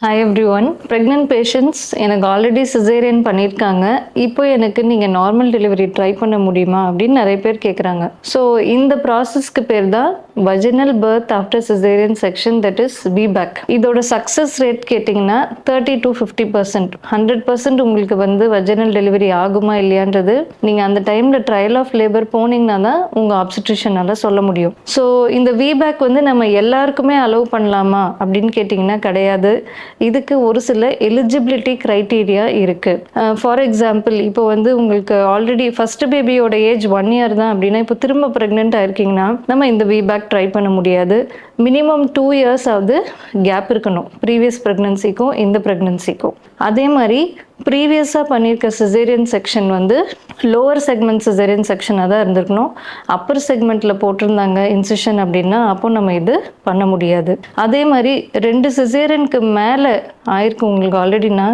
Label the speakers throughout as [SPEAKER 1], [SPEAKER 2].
[SPEAKER 1] Hi every one. Pregnant patients எனக்கு already caesarean பண்ணியிருக்காங்க. இப்போ எனக்கு நீங்கள் நார்மல் டெலிவரி ட்ரை பண்ண முடியுமா அப்படின்னு நிறைய பேர் கேட்குறாங்க. ஸோ இந்த ப்ராசஸ்க்கு பேர் தான் vaginal birth after caesarean section, that is VBAC. இதோட சக்ஸஸ் ரேட் கேட்டிங்கன்னா 30 to 50%. 100% உங்களுக்கு வஜினல் டெலிவரி ஆகுமா இல்லையான்றது நீங்கள் அந்த டைமில் ட்ரையல் ஆஃப் லேபர் போனீங்கன்னா தான் உங்கள் ஆப்ஸ்டிட்யூஷனால் சொல்ல முடியும். ஸோ இந்த VBAC நம்ம எல்லாருக்குமே அலோவ் பண்ணலாமா அப்படின்னு கேட்டிங்கன்னா கிடையாது. இதுக்கு ஒரு சில எலிஜிபிலிட்டி க்ரைட்டீரியா இருக்கு. ஃபார் எக்ஸாம்பிள், இப்போ உங்களுக்கு ஆல்ரெடி ஃபர்ஸ்ட் பேபியோட ஏஜ் 1 year தான் அப்படின்னா, இப்போ திரும்ப ப்ரெக்னென்ட் ஆயிருக்கீங்கன்னா நம்ம இந்த VBAC ட்ரை பண்ண முடியாது. மினிமம் 2 years ஆகுது கேப் இருக்கணும் ப்ரீவியஸ் ப்ரெக்னன்சிக்கும் இந்த ப்ரெக்னன்சிக்கும். அதே மாதிரி ப்ரீவியஸாக பண்ணியிருக்க caesarean section lower segment caesarean செக்ஷனாக தான் இருந்திருக்கணும். அப்பர் செக்மெண்ட்டில் போட்டிருந்தாங்க இன்சிஷன் அப்படின்னா அப்போ நம்ம இது பண்ண முடியாது. அதே மாதிரி 2 சிசேரியனுக்கு மேலே ஆயிருக்கு உங்களுக்கு ஆல்ரெடினா,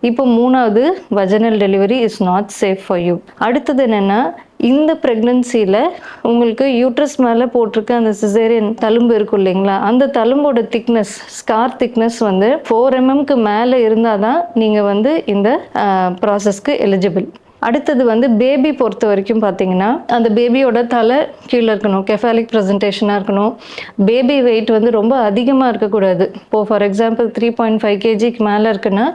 [SPEAKER 1] இப்போ 3வது vaginal delivery is not safe for you. அடுத்தது என்னென்னா, இந்த ப்ரெக்னன்சியில் உங்களுக்கு யூட்ரஸ் மேலே போட்டிருக்க அந்த சிசேரியன் தழும்பு இருக்கும் இல்லைங்களா, அந்த தழும்போட திக்னஸ், ஸ்கார் திக்னஸ் 4 mmக்கு மேலே இருந்தால் தான் நீங்கள் இந்த ப்ராசஸ்க்கு எலிஜிபிள். அடுத்தது பேபி பொறுத்த வரைக்கும் பார்த்தீங்கன்னா, அந்த பேபியோட தலை கீழே இருக்கணும், கெஃபாலிக் ப்ரெசன்டேஷனாக இருக்கணும். பேபி வெயிட் ரொம்ப அதிகமாக இருக்கக்கூடாது. இப்போது ஃபார் எக்ஸாம்பிள் 3.5 kgக்கு மேலே இருக்குன்னா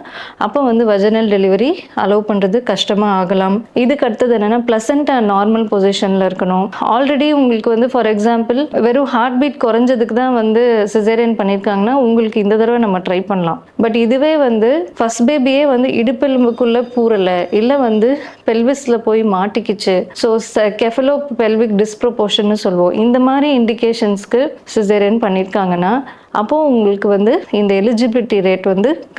[SPEAKER 1] அப்போ வஜினல் டெலிவரி அலோவ் பண்ணுறது கஷ்டமாக ஆகலாம். இதுக்கு அடுத்தது என்னென்னா, ப்ளசண்டா நார்மல் பொசிஷனில் இருக்கணும். ஆல்ரெடி உங்களுக்கு ஃபார் எக்ஸாம்பிள் வெறும் ஹார்ட் பீட் குறைஞ்சதுக்கு தான் சிசேரியன் பண்ணியிருக்காங்கன்னா உங்களுக்கு இந்த தடவை நம்ம ட்ரை பண்ணலாம். பட் இதுவே ஃபர்ஸ்ட் பேபியே இடுப்பெலும்புக்குள்ளே பூரலை, இல்லை பெல்விஸில் போய் மாட்டிக்கிச்சு, ஸோ கெஃபலோ பெல்விக் டிஸ்ப்ரொபோர்ஷன்னு சொல்லுவோம். இந்த மாதிரி இண்டிகேஷன்ஸ்க்கு சிசேரியன் பண்ணியிருக்காங்கன்னா அப்போது உங்களுக்கு இந்த எலிஜிபிலிட்டி ரேட்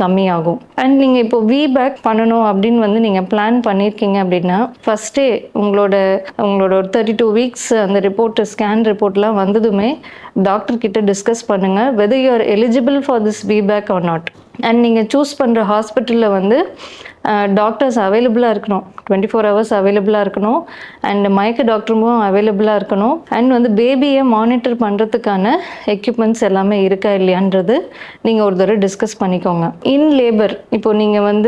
[SPEAKER 1] கம்மியாகும். அண்ட் நீங்கள் இப்போ VBAC பண்ணணும் அப்படின்னு நீங்கள் பிளான் பண்ணியிருக்கீங்க அப்படின்னா, ஃபஸ்ட்டே உங்களோட ஒரு 32 weeks அந்த ரிப்போர்ட், ஸ்கேன் ரிப்போர்ட்லாம் வந்ததுமே டாக்டர் கிட்ட டிஸ்கஸ் பண்ணுங்கள் whether you are eligible for this VBAC or not. And நீங்கள் சூஸ் பண்ணுற ஹாஸ்பிட்டலில் டாக்டர்ஸ் அவைலபிளாக இருக்கணும், 24 hours அவைலபிளாக இருக்கணும். அண்ட் மயக்க டாக்டரும் அவைலபிளாக இருக்கணும். அண்ட் பேபியை மானிட்டர் பண்ணுறதுக்கான எக்யூப்மெண்ட்ஸ் எல்லாமே இருக்கா இல்லையான்றது நீங்கள் ஒரு தடவை டிஸ்கஸ் பண்ணிக்கோங்க. இன் லேபர், இப்போ நீங்கள்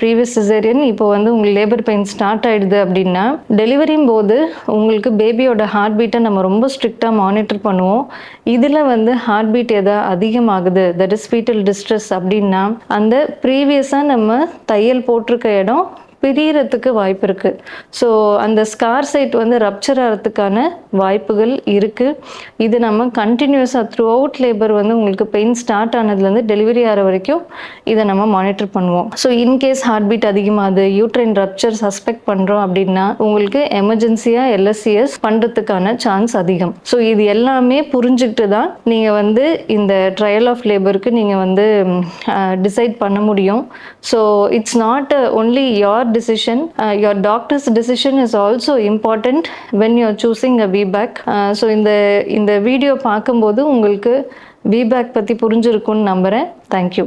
[SPEAKER 1] ப்ரீவியஸ் சிசேரியன், இப்போ உங்களுக்கு லேபர் பெயின் ஸ்டார்ட் ஆகிடுது அப்படின்னா, டெலிவரியும் போது உங்களுக்கு பேபியோட ஹார்ட் பீட்டை நம்ம ரொம்ப ஸ்ட்ரிக்டாக மானிட்டர் பண்ணுவோம். இதில் ஹார்ட் பீட் எதாவது அதிகமாகுது, தட் இஸ் ஃபீட்டல் டிஸ்ட்ரெஸ் அப்படின்னா, அந்த ப்ரீவியஸாக நம்ம தையல் போட்டிருக்க இடம் பிரியறதுக்கு வாய்ப்பு இருக்குது. ஸோ அந்த ஸ்கார் சைட் ரப்சர் ஆகிறதுக்கான வாய்ப்புகள் இருக்குது. இது நம்ம கண்டினியூஸாக த்ரூ அவுட் லேபர் உங்களுக்கு பெயின் ஸ்டார்ட் ஆனதுலேருந்து டெலிவரி ஆகிற வரைக்கும் இதை நம்ம மானிட்டர் பண்ணுவோம். ஸோ இன்கேஸ் ஹார்ட் பீட் அதிகமாகுது, யூட்ரைன் ரப்சர் சஸ்பெக்ட் பண்ணுறோம் அப்படின்னா உங்களுக்கு எமர்ஜென்சியாக LSCS பண்ணுறதுக்கான சான்ஸ் அதிகம். ஸோ இது எல்லாமே புரிஞ்சுக்கிட்டு தான் நீங்கள் இந்த ட்ரையல் ஆஃப் லேபருக்கு நீங்கள் டிசைட் பண்ண முடியும். So it's not only your decision, your doctor's decision is also important when you are choosing a VBAC. So இந்த வீடியோ பார்க்கும்போது உங்களுக்கு VBAC பற்றி புரிஞ்சிருக்கும்னு நம்புகிறேன். தேங்க்யூ.